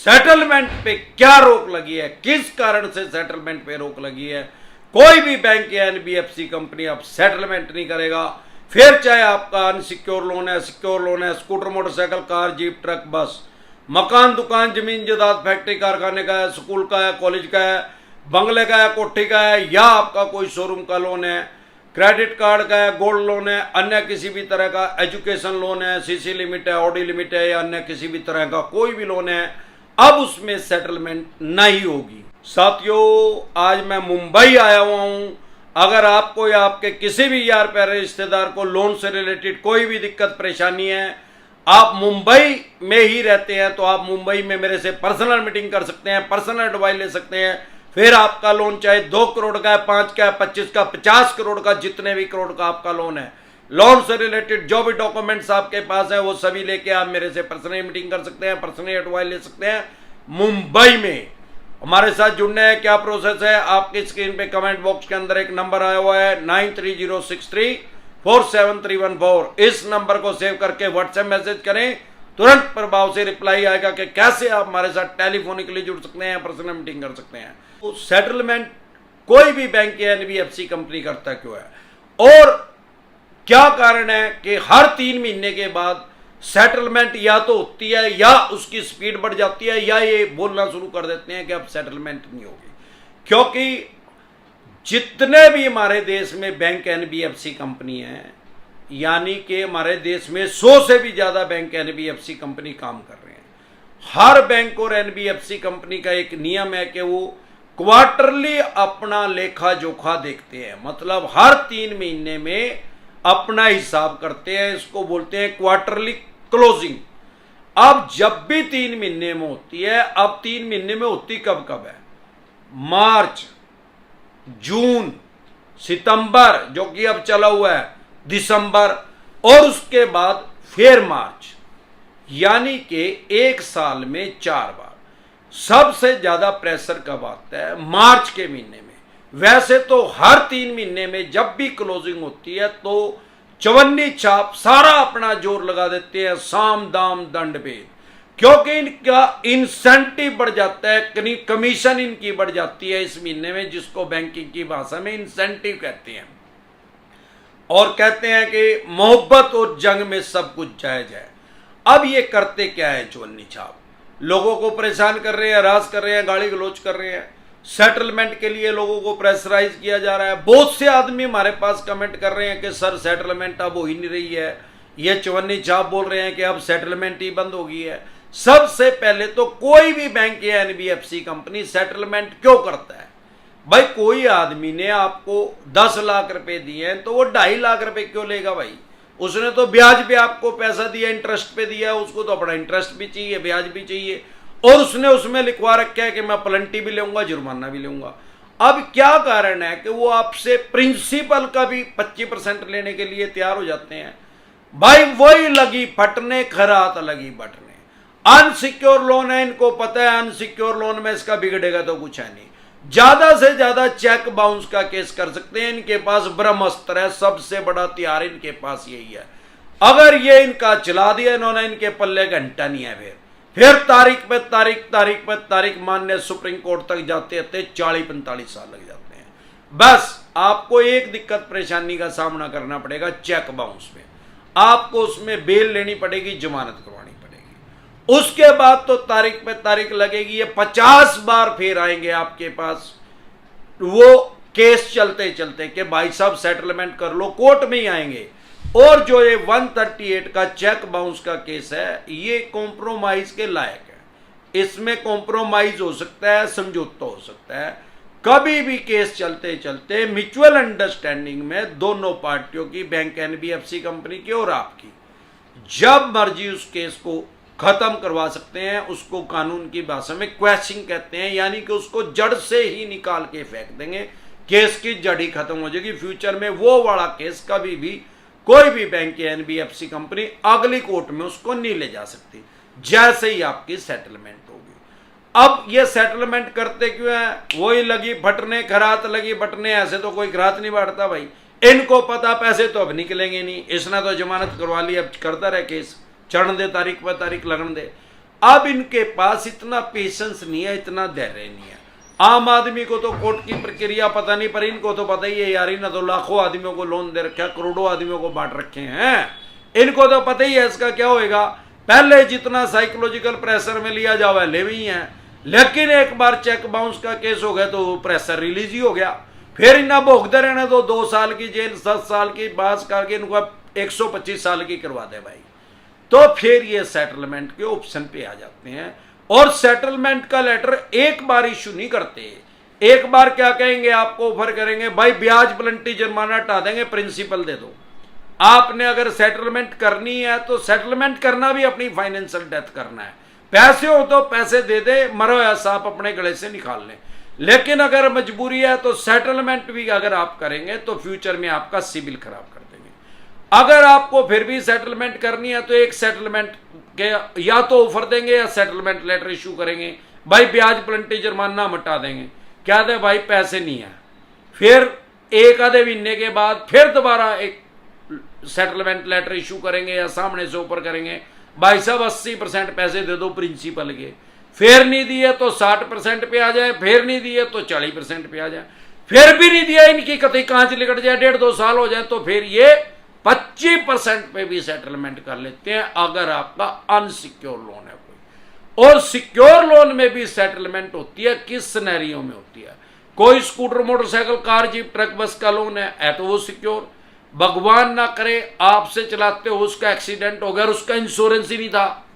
Settlement पे क्या रोक लगी है, किस कारण से सेटलमेंट पे रोक लगी है। कोई भी बैंक या एनबीएफसी कंपनी अब सेटलमेंट नहीं करेगा, फिर चाहे आपका अनसिक्योर लोन है, सिक्योर लोन है, scooter, motorcycle, car, jeep, truck, बस, मकान, दुकान, जमीन जायदाद, फैक्ट्री, कारखाने का है, स्कूल का है, कॉलेज का है, बंगले का है, कोठी का है, या आपका कोई शोरूम का लोन है, क्रेडिट कार्ड का है, गोल्ड लोन है, अन्य किसी भी तरह का एजुकेशन लोन है, सीसी लिमिट है, ऑडी लिमिट है, या अन्य किसी भी तरह का कोई भी लोन है, अब उसमें सेटलमेंट नहीं होगी। साथियों, आज मैं मुंबई आया हुआ हूं। अगर आपको या आपके किसी भी यार प्यारे रिश्तेदार को लोन से रिलेटेड कोई भी दिक्कत परेशानी है, आप मुंबई में ही रहते हैं, तो आप मुंबई में मेरे से पर्सनल मीटिंग कर सकते हैं, पर्सनल एडवाइस ले सकते हैं। फिर आपका लोन चाहे 2 करोड़ का है, 5 का है, 25 का, 50 करोड़ का, जितने भी करोड़ का आपका लोन है, लोन से रिलेटेड जो भी डॉक्यूमेंट्स आपके पास है वो सभी लेके आप मेरे से पर्सनल मीटिंग कर सकते हैं, पर्सनल एडवाइस ले सकते हैं। मुंबई में हमारे साथ जुड़ने है, क्या प्रोसेस है, आपकी स्क्रीन पे कमेंट बॉक्स के अंदर एक नंबर आया हुआ है 9306347314। इस नंबर को सेव करके व्हाट्सएप मैसेज करें, तुरंत प्रभाव से रिप्लाई आएगा कि कैसे आप हमारे साथ टेलीफोनिकली जुड़ सकते हैं, पर्सनल मीटिंग कर सकते हैं। तो सेटलमेंट कोई भी बैंक या एनबीएफसी कंपनी करता क्यों है, और क्या कारण है कि हर 3 महीने के बाद सेटलमेंट या तो होती है, या उसकी स्पीड बढ़ जाती है, या ये बोलना शुरू कर देते हैं कि अब सेटलमेंट नहीं होगी। क्योंकि जितने भी हमारे देश में बैंक एनबीएफसी कंपनी है, यानी कि हमारे देश में 100 से भी ज्यादा बैंक एनबीएफसी कंपनी काम कर रहे हैं। हर बैंक और एनबीएफसी कंपनी का एक नियम है कि वो क्वार्टरली अपना लेखा जोखा देखते हैं, मतलब हर 3 महीने में अपना हिसाब करते हैं। इसको बोलते हैं क्वार्टरली क्लोजिंग। अब जब भी 3 महीने में होती है, अब 3 महीने में होती कब कब है, मार्च, जून, सितंबर जो कि अब चला हुआ है, दिसंबर, और उसके बाद फिर मार्च, यानी कि एक साल में 4 बार। सबसे ज्यादा प्रेशर कब आता है, मार्च के महीने में। वैसे तो हर 3 महीने में जब भी क्लोजिंग होती है तो चवन्नी छाप सारा अपना जोर लगा देते हैं, साम दाम दंड भेद, क्योंकि इनका इंसेंटिव बढ़ जाता है, कमीशन इनकी बढ़ जाती है इस महीने में, जिसको बैंकिंग की भाषा में इंसेंटिव कहते हैं। और कहते हैं कि मोहब्बत और जंग में सब कुछ जायज है। अब ये करते क्या है, चवन्नी छाप लोगों को परेशान कर रहे हैं, हरास कर रहे हैं, गाली गलौज कर रहे हैं, सेटलमेंट के लिए लोगों को प्रेशराइज किया जा रहा है। बहुत से आदमी हमारे पास कमेंट कर रहे हैं कि सर सेटलमेंट अब हो ही नहीं रही है, ये चवन्नी छाप बोल रहे हैं कि अब सेटलमेंट ही बंद हो गई है। सबसे पहले तो कोई भी बैंक या एनबीएफसी कंपनी सेटलमेंट क्यों करता है भाई? कोई आदमी ने आपको 10 लाख रुपए दिए हैं तो वो 2.5 लाख रुपए क्यों लेगा भाई? उसने तो ब्याज पे आपको पैसा दिया, इंटरेस्ट पे दिया, उसको तो अपना इंटरेस्ट भी चाहिए, ब्याज भी चाहिए, और उसने उसमें लिखवा रखा है कि मैं प्लेंटी भी लूंगा, जुर्माना भी लूंगा। अब क्या कारण है कि वो आपसे प्रिंसिपल का भी 25% लेने के लिए तैयार हो जाते हैं? भाई वही लगी फटने, खरात लगी बटने। अनसिक्योर लोन है, इनको पता है अनसिक्योर लोन में इसका बिगड़ेगा तो कुछ है नहीं, ज्यादा से ज्यादा चेक बाउंस का केस कर सकते हैं। इनके पास ब्रह्मास्त्र है, सबसे बड़ा हथियार इनके पास यही है। अगर ये इनका चला दिया इन्होंने, इनके पल्ले घंटा नहीं है, फिर तारीख पे तारीख मानने सुप्रीम कोर्ट तक जाते 40-45 साल लग जाते हैं। बस आपको एक दिक्कत परेशानी का सामना करना पड़ेगा, चेक बाउंस में। आपको उसमें बेल लेनी पड़ेगी, जमानत करवानी पड़ेगी, उसके बाद तो तारीख पे तारीख लगेगी। ये 50 बार फिर आएंगे आपके पास वो केस चलते चलते कि भाई साहब सेटलमेंट कर लो, कोर्ट में ही आएंगे। और जो ये 138 का चेक बाउंस का केस है, ये कॉम्प्रोमाइज के लायक है। इसमें कॉम्प्रोमाइज हो सकता है, समझौता हो सकता है। कभी भी केस चलते चलते म्यूचुअल अंडरस्टैंडिंग में दोनों पार्टियों की, बैंक एनबीएफसी कंपनी की और आपकी, जब मर्जी उस केस को खत्म करवा सकते हैं। उसको कानून की भाषा में क्वैशिंग कहते हैं, यानी कि उसको जड़ से ही निकाल के फेंक देंगे, केस की जड़ ही खत्म हो जाएगी। फ्यूचर में वो वाला केस कभी भी कोई भी बैंक या एनबीएफसी कंपनी अगली कोर्ट में उसको नहीं ले जा सकती, जैसे ही आपकी सेटलमेंट होगी। अब ये सेटलमेंट करते क्यों है? वही लगी फटने, खरात लगी बटने। ऐसे तो कोई खरात नहीं बांटता भाई, इनको पता पैसे तो अब निकलेंगे नहीं, इसने तो जमानत करवा ली, अब करता रहे केस, चढ़ दे तारीख पर तारीख लगन दे। अब इनके पास इतना पेशेंस नहीं है, इतना धैर्य नहीं है। आम आदमी को तो कोर्ट की प्रक्रिया पता नहीं, पर इनको तो पता ही है यार, इन्होंने तो लाखों आदमियों को लोन दे रखा है, करोड़ों आदमियों को बांट रखे हैं, इनको तो पता ही है इसका क्या होएगा। पहले जितना साइकोलॉजिकल प्रेशर में लिया जावा ले भी है, लेकिन एक बार चेक बाउंस का केस हो गया तो प्रेशर रिलीज ही हो गया। फिर इन्हें भोगते रहने तो 2 साल की जेल, 10 साल की बात करके इनको 125 साल की करवा दे भाई। तो फिर ये सेटलमेंट के ऑप्शन पे आ जाते हैं, और सेटलमेंट का लेटर एक बार इशू नहीं करते। एक बार क्या कहेंगे, आपको ऑफर करेंगे भाई ब्याज प्लंटी जुर्माना हटा देंगे, प्रिंसिपल दे दो। आपने अगर सेटलमेंट करनी है तो सेटलमेंट करना भी अपनी फाइनेंशियल डेथ करना है। पैसे हो तो पैसे दे दे, मरो या सांप अपने गले से निकाल लें। लेकिन अगर मजबूरी है तो सेटलमेंट भी अगर आप करेंगे तो फ्यूचर में आपका सिविल खराब कर देंगे। अगर आपको फिर भी सेटलमेंट करनी है तो एक सेटलमेंट के या तो ऑफर देंगे या सेटलमेंट लेटर इशू करेंगे, भाई ब्याज प्लंटी जुर्माना हटा देंगे। क्या दे भाई, पैसे नहीं है। फिर एक आधे महीने के बाद फिर दोबारा एक सेटलमेंट लेटर इशू करेंगे या सामने से ऑफर करेंगे, भाई साहब 80% पैसे दे दो प्रिंसिपल के। फिर नहीं दिए तो 60% पे आ जाए, फिर नहीं दिए तो 40% पे आ जाए, फिर भी नहीं दिया, इनकी कतई कांच लिकट जाए, 1.5-2 साल हो जाए, तो फिर ये 25% पे भी सेटलमेंट कर लेते हैं अगर आपका अनसिक्योर लोन है कोई। और सिक्योर लोन में भी सेटलमेंट होती है, किस सिनेरियो में होती है। कोई scooter, motorcycle, car, jeep, truck, बस का लोन है तो वो सिक्योर। भगवान ना करे आपसे चलाते हो उसका एक्सीडेंट हो गया और उसका इंश्योरेंस ही नहीं था,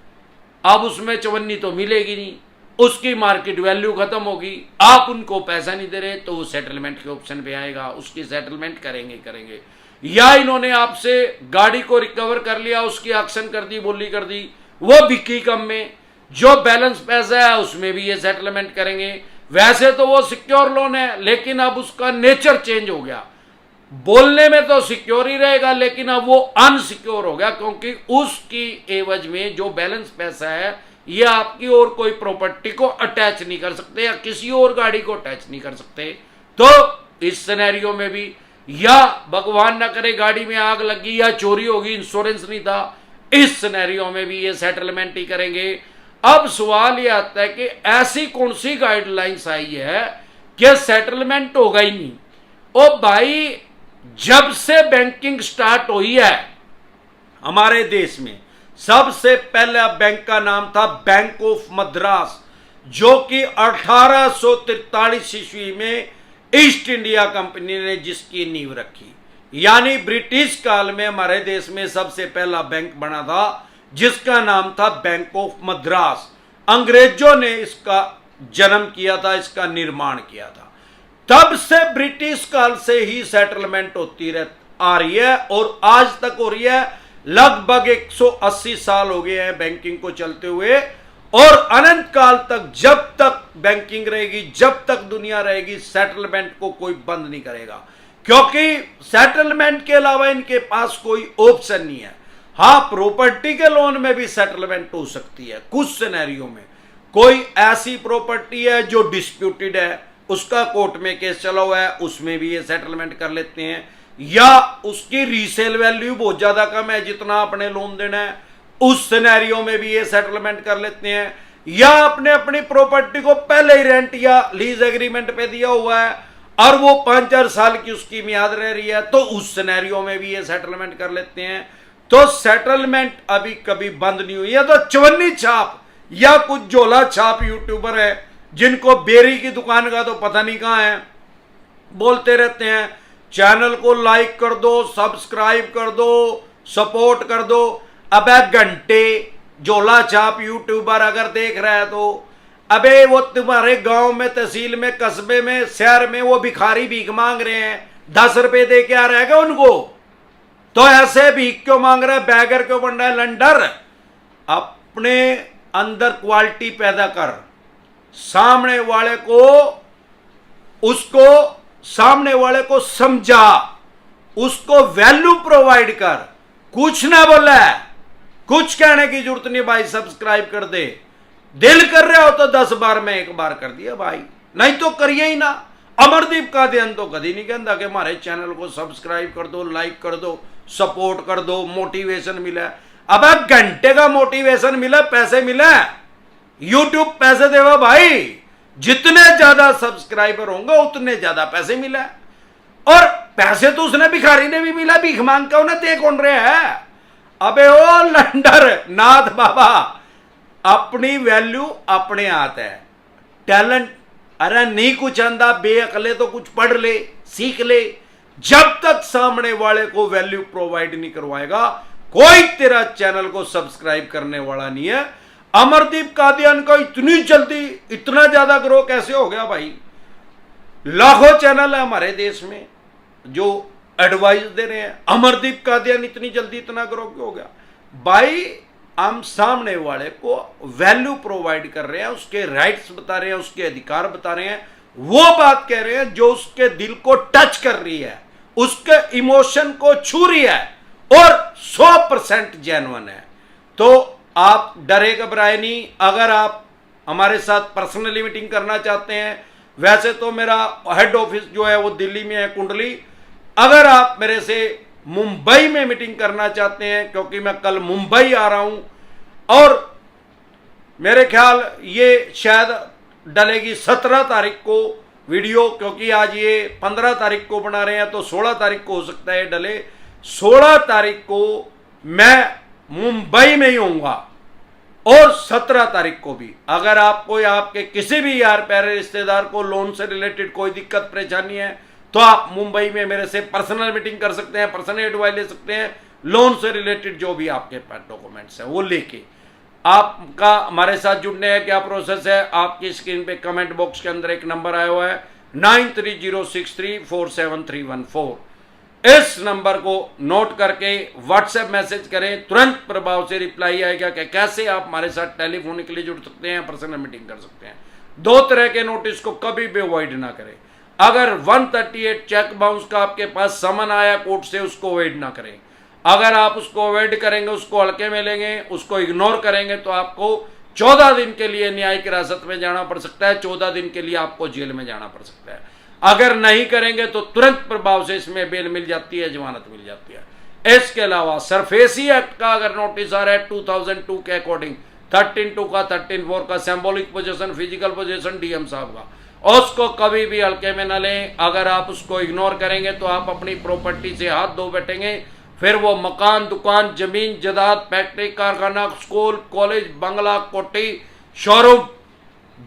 अब उसमें चवन्नी तो मिलेगी नहीं, उसकी मार्केट वैल्यू खत्म होगी, आप उनको पैसा नहीं दे रहे, तो वो सेटलमेंट के ऑप्शन पे आएगा, उसकी सेटलमेंट करेंगे। या इन्होंने आपसे गाड़ी को रिकवर कर लिया, उसकी एक्शन कर दी, बोली कर दी, वो बिकी कम में, जो बैलेंस पैसा है उसमें भी ये सेटलमेंट करेंगे। वैसे तो वो सिक्योर लोन है, लेकिन अब उसका नेचर चेंज हो गया, बोलने में तो सिक्योर ही रहेगा लेकिन अब वो अनसिक्योर हो गया, क्योंकि उसकी एवज में जो बैलेंस पैसा है ये आपकी और कोई प्रॉपर्टी को अटैच नहीं कर सकते या किसी और गाड़ी को अटैच नहीं कर सकते। तो इस सिनेरियो में भी, या भगवान ना करे गाड़ी में आग लगी या चोरी होगी, इंश्योरेंस नहीं था, इस सिनेरियो में भी ये सेटलमेंट ही करेंगे। अब सवाल ये आता है कि ऐसी कौन सी गाइडलाइंस आई है कि सेटलमेंट होगा ही नहीं। ओ भाई, जब से बैंकिंग स्टार्ट हुई है हमारे देश में, सबसे पहला बैंक का नाम था बैंक ऑफ मद्रास, जो कि 1843 ईस्वी में ईस्ट इंडिया कंपनी ने जिसकी नींव रखी। यानी ब्रिटिश काल में हमारे देश में सबसे पहला बैंक बना था जिसका नाम था बैंक ऑफ मद्रास। अंग्रेजों ने इसका जन्म किया था, इसका निर्माण किया था। तब से ब्रिटिश काल से ही सेटलमेंट होती आ रही है और आज तक हो रही है। लगभग 180 साल हो गए हैं बैंकिंग को चलते हुए, और अनंत काल तक जब तक बैंकिंग रहेगी, जब तक दुनिया रहेगी, सेटलमेंट को कोई बंद नहीं करेगा, क्योंकि सेटलमेंट के अलावा इनके पास कोई ऑप्शन नहीं है। हाँ, प्रॉपर्टी के लोन में भी सेटलमेंट हो सकती है कुछ सिनेरियो में। कोई ऐसी प्रॉपर्टी है जो डिस्प्यूटेड है, उसका कोर्ट में केस चला हुआ है, उसमें भी ये सेटलमेंट कर लेते हैं। या उसकी रीसेल वैल्यू बहुत ज्यादा कम है जितना आपने लोन देना है, उस सिनेरियो में भी ये सेटलमेंट कर लेते हैं। या आपने अपनी प्रॉपर्टी को पहले ही रेंट या लीज एग्रीमेंट पे दिया हुआ है और वो 5-4 साल की उसकी मियाद रह रही है, तो उस सिनेरियो में भी ये सेटलमेंट कर लेते हैं। तो सेटलमेंट अभी कभी बंद नहीं हुई है। तो चवन्नी छाप या कुछ झोला छाप यूट्यूबर है जिनको बेरी की दुकान का तो पता नहीं कहां है, बोलते रहते हैं चैनल को लाइक कर दो, सब्सक्राइब कर दो, सपोर्ट कर दो। अबे घंटे झोला छाप यूट्यूबर अगर देख रहा है तो अबे वो तुम्हारे गांव में, तहसील में, कस्बे में, शहर में वो भिखारी भीख मांग रहे हैं, 10 रुपए दे के आ रहेगा उनको, तो ऐसे भीख क्यों मांग रहा है, बैगर क्यों बन रहा है लंडर। अपने अंदर क्वालिटी पैदा कर, सामने वाले को समझा, उसको वैल्यू प्रोवाइड कर। कुछ ना बोला है, कुछ कहने की जरूरत नहीं भाई, सब्सक्राइब कर दे। दिल कर रहा हो तो 10 बार में एक बार कर दिया भाई, नहीं तो करिए ही ना। अमरदीप का ध्यान तो कभी नहीं कहता कि हमारे चैनल को सब्सक्राइब कर दो, लाइक कर दो, सपोर्ट कर दो, मोटिवेशन मिला। अब घंटे का मोटिवेशन मिला, पैसे मिला, यूट्यूब पैसे देगा भाई, जितने ज्यादा सब्सक्राइबर होंगे उतने ज्यादा पैसे मिला। और पैसे तो उसने भिखारी ने भी मिला, भीख मांग के उन्हें दे कौन रहे है। अबे ओ लंडर नाथ बाबा, अपनी वैल्यू अपने हाथ है। टैलेंट अरे नहीं कुछ आंदा, बेअकले तो कुछ पढ़ ले, सीख ले। जब तक सामने वाले को वैल्यू प्रोवाइड नहीं करवाएगा, कोई तेरा चैनल को सब्सक्राइब करने वाला नहीं है। अमरदीप कादियान का इतनी जल्दी इतना ज्यादा ग्रो कैसे हो गया भाई? लाखों चैनल है हमारे देश में जो एडवाइस दे रहे हैं, अमरदीप कादियान इतनी जल्दी इतना ग्रो क्यों हो गया भाई? हम सामने वाले को वैल्यू प्रोवाइड कर रहे हैं, उसके राइट्स बता रहे हैं, उसके अधिकार बता रहे हैं, वो बात कह रहे हैं जो उसके दिल को टच कर रही है, उसके इमोशन को छू रही है और 100% जेन्युइन है। तो आप डरे घबराए नहीं। अगर आप हमारे साथ पर्सनली मीटिंग करना चाहते हैं, वैसे तो मेरा हेड ऑफिस जो है वो दिल्ली में है, कुंडली। अगर आप मेरे से मुंबई में मीटिंग करना चाहते हैं, क्योंकि मैं कल मुंबई आ रहा हूं और मेरे ख्याल ये शायद डलेगी 17 तारीख को वीडियो, क्योंकि आज ये 15 तारीख को बना रहे हैं, तो 16 तारीख को हो सकता है डले। 16 तारीख को मैं मुंबई में ही होऊंगा और 17 तारीख को भी। अगर आपको या आपके किसी भी यार प्यारे रिश्तेदार को लोन से रिलेटेड कोई दिक्कत परेशानी है, तो आप मुंबई में मेरे से पर्सनल मीटिंग कर सकते हैं, पर्सनल एडवाइस ले सकते हैं। लोन से रिलेटेड जो भी आपके पास डॉक्यूमेंट्स हैं वो लेके आपका हमारे साथ जुड़ने है क्या प्रोसेस है? आपकी स्क्रीन पे कमेंट बॉक्स के अंदर एक नंबर आया हुआ है 9306347314। इस नंबर को नोट करके व्हाट्सएप मैसेज करें, तुरंत प्रभाव से रिप्लाई आएगा कि कैसे आप हमारे साथ टेलीफोनिकली जुड़ सकते हैं, पर्सनल मीटिंग कर सकते हैं। 2 तरह के नोटिस को कभी भी अवॉइड ना करें। अगर 138 चेक बाउंस का आपके पास समन आया कोर्ट से, उसको अवॉइड ना करें। अगर आप उसको अवॉइड करेंगे, उसको हल्के में लेंगे, उसको इग्नोर करेंगे, तो आपको 14 दिन के लिए न्यायिक हिरासत में जाना पड़ सकता है, 14 दिन के लिए आपको जेल में जाना पड़ सकता है। अगर नहीं करेंगे तो तुरंत प्रभाव से इसमें बेल मिल जाती है, जमानत मिल जाती है। इसके अलावा सरफेसी एक्ट का अगर नोटिस आ रहा है 2002 के अकॉर्डिंग, 13(2) का, 13(4) का, symbolic position, physical position DM साहब का, उसको कभी भी हल्के में न लें। अगर आप उसको इग्नोर करेंगे तो आप अपनी प्रॉपर्टी से हाथ धो बैठेंगे। फिर वो मकान, दुकान, जमीन, जायदाद, फैक्ट्री, कारखाना, स्कूल, कॉलेज, बंगला, कोठी, शोरूम,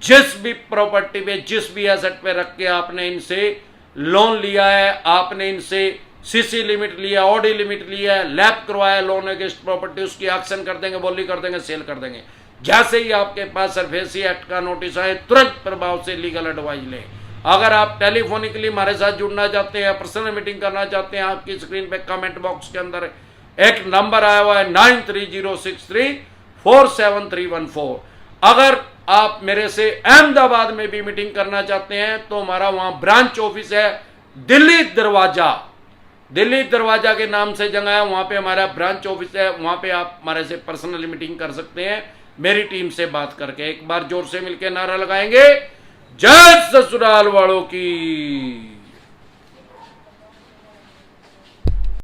जिस भी प्रॉपर्टी पे, जिस भी एसेट पे रख के आपने इनसे लोन लिया है, आपने इनसे सीसी लिमिट लिया, ओडी लिमिट लिया है, लैब करवाया लोन अगेंस्ट प्रॉपर्टी, उसकी एक्शन कर देंगे, बोली कर देंगे, सेल कर देंगे। जैसे ही आपके पास सरफेसी एक्ट का नोटिस आए, तुरंत प्रभाव से लीगल एडवाइस लें। अगर आप टेलीफोनिकली हमारे साथ जुड़ना चाहते हैं, पर्सनल मीटिंग करना चाहते हैं, आपकी स्क्रीन पे कमेंट बॉक्स के अंदर एक नंबर आया हुआ है 9306347314। अगर आप मेरे से अहमदाबाद में भी मीटिंग करना चाहते हैं तो हमारा वहां ब्रांच ऑफिस है, दिल्ली दरवाजा, दिल्ली दरवाजा के नाम से जगह है, वहां पे हमारा ब्रांच ऑफिस है। वहां पे आप हमारे से पर्सनली मीटिंग कर सकते हैं, मेरी टीम से बात करके। एक बार जोर से मिलकर नारा लगाएंगे, जय ससुराल वालों की।